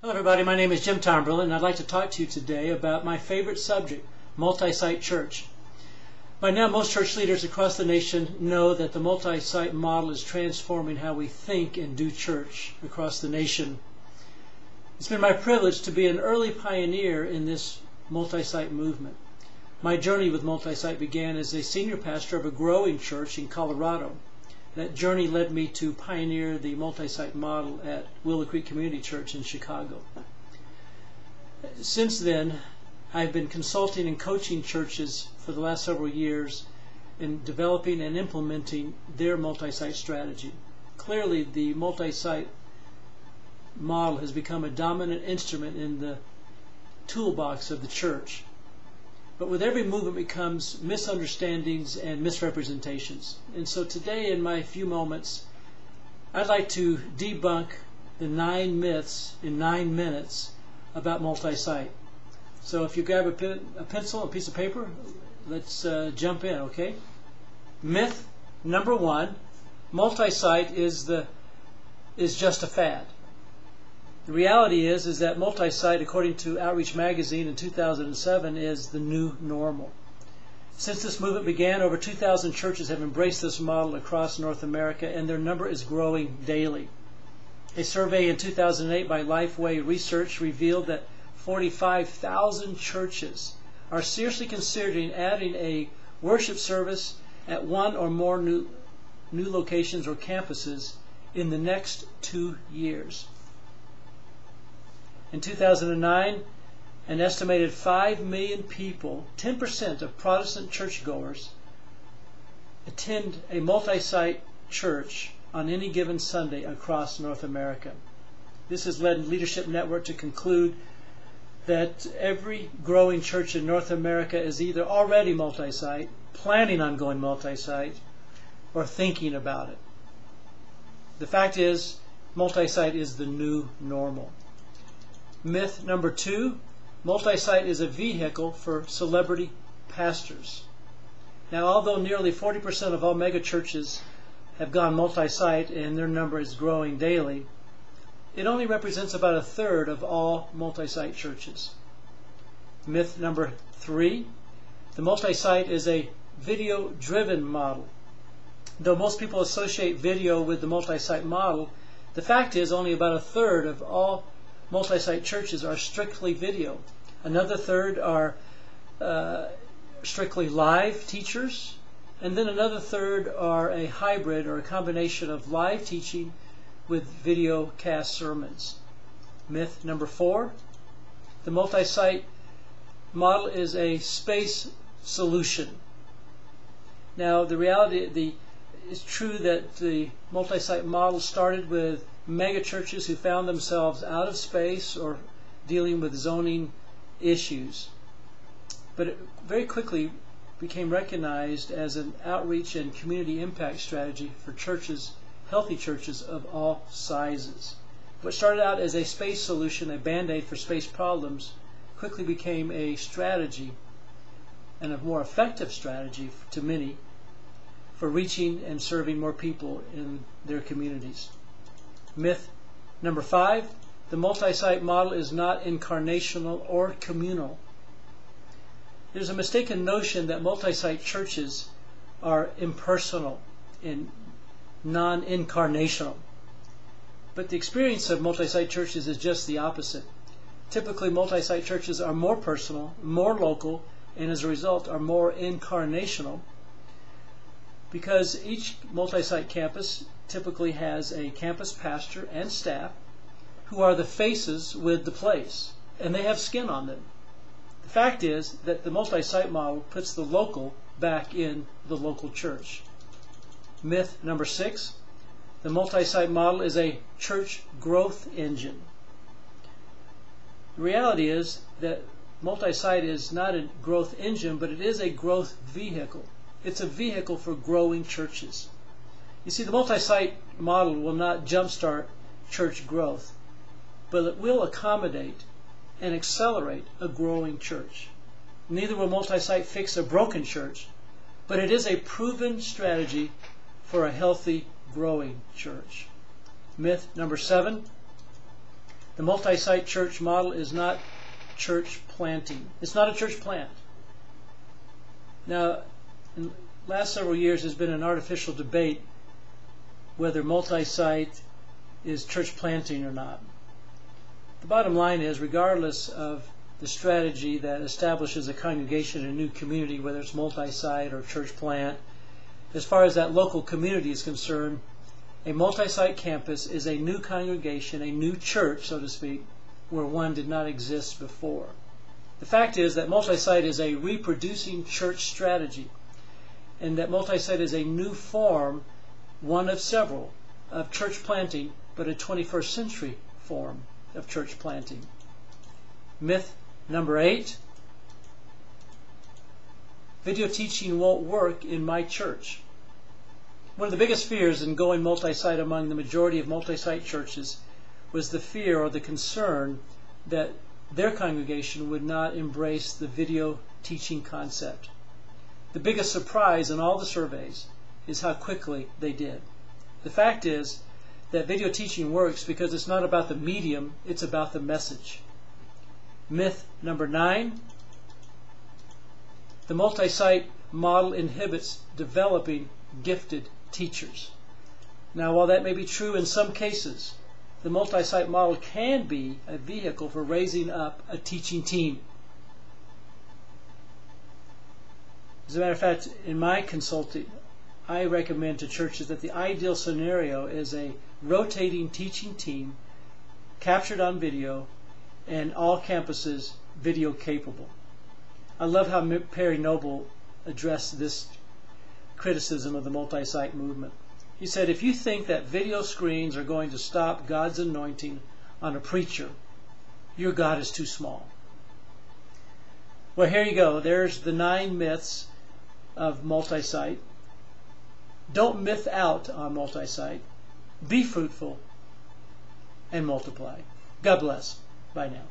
Hello everybody, my name is Jim Tomberlin and I'd like to talk to you today about my favorite subject, multi-site church. By now most church leaders across the nation know that the multi-site model is transforming how we think and do church across the nation. It's been my privilege to be an early pioneer in this multi-site movement. My journey with multi-site began as a senior pastor of a growing church in Colorado. That journey led me to pioneer the multi-site model at Willow Creek Community Church in Chicago. Since then, I've been consulting and coaching churches for the last several years in developing and implementing their multi-site strategy. Clearly, the multi-site model has become a dominant instrument in the toolbox of the church. But with every movement becomes misunderstandings and misrepresentations. And so today, in my few moments, I'd like to debunk the 9 myths in 9 minutes about multi-site. So if you grab a pencil and a piece of paper, let's jump in, okay? Myth number 1, multi-site is just a fad. The reality is that multi-site, according to Outreach Magazine in 2007, is the new normal. Since this movement began, over 2,000 churches have embraced this model across North America, and their number is growing daily. A survey in 2008 by Lifeway Research revealed that 45,000 churches are seriously considering adding a worship service at one or more new locations or campuses in the next 2 years. In 2009, an estimated 5 million people, 10% of Protestant churchgoers, attend a multi-site church on any given Sunday across North America. This has led Leadership Network to conclude that every growing church in North America is either already multi-site, planning on going multi-site, or thinking about it. The fact is, multi-site is the new normal. Myth number 2, multi-site is a vehicle for celebrity pastors. Now, although nearly 40% of all megachurches have gone multi-site and their number is growing daily, it only represents about a third of all multi-site churches. Myth number 3, the multi-site is a video-driven model. Though most people associate video with the multi-site model, the fact is only about a third of all multi-site churches are strictly video. Another third are strictly live teachers, and then another third are a hybrid or a combination of live teaching with video cast sermons. Myth number 4, the multi-site model is a space solution. Now, the reality it's true that the multi-site model started with mega churches who found themselves out of space or dealing with zoning issues. But it very quickly became recognized as an outreach and community impact strategy for churches, healthy churches of all sizes. What started out as a space solution, a band-aid for space problems, quickly became a strategy, and a more effective strategy to many, for reaching and serving more people in their communities. Myth number 5, the multi-site model is not incarnational or communal. There's a mistaken notion that multi-site churches are impersonal and non-incarnational. But the experience of multi-site churches is just the opposite. Typically, multi-site churches are more personal, more local, and as a result are more incarnational, because each multi-site campus typically has a campus pastor and staff who are the faces with the place, and they have skin on them. The fact is that the multi-site model puts the local back in the local church. Myth number 6, the multi-site model is a church growth engine. The reality is that multi-site is not a growth engine, but it is a growth vehicle. It's a vehicle for growing churches. You see, the multi-site model will not jumpstart church growth, but it will accommodate and accelerate a growing church. Neither will multi-site fix a broken church, but it is a proven strategy for a healthy, growing church. Myth number 7, The multi-site church model is not church planting. It's not a church plant. Now, in the last several years, there's been an artificial debate whether multi-site is church planting or not. The bottom line is, regardless of the strategy that establishes a congregation in a new community, whether it's multi-site or church plant, as far as that local community is concerned, a multi-site campus is a new congregation, a new church, so to speak, where one did not exist before. The fact is that multi-site is a reproducing church strategy, and that multi-site is a new form, one of several, of church planting, but a 21st century form of church planting. Myth number 8, video teaching won't work in my church. One of the biggest fears in going multi-site among the majority of multi-site churches was the fear or the concern that their congregation would not embrace the video teaching concept. The biggest surprise in all the surveys is how quickly they did. The fact is that video teaching works because it's not about the medium, it's about the message. Myth number 9, the multi-site model inhibits developing gifted teachers. Now, while that may be true in some cases, the multi-site model can be a vehicle for raising up a teaching team. As a matter of fact, in my consulting, I recommend to churches that the ideal scenario is a rotating teaching team captured on video and all campuses video capable. I love how Perry Noble addressed this criticism of the multi-site movement. He said, if you think that video screens are going to stop God's anointing on a preacher, your God is too small. Well, here you go. There's the 9 myths of multi-site. Don't myth out on multi-site. Be fruitful and multiply. God bless. Bye now.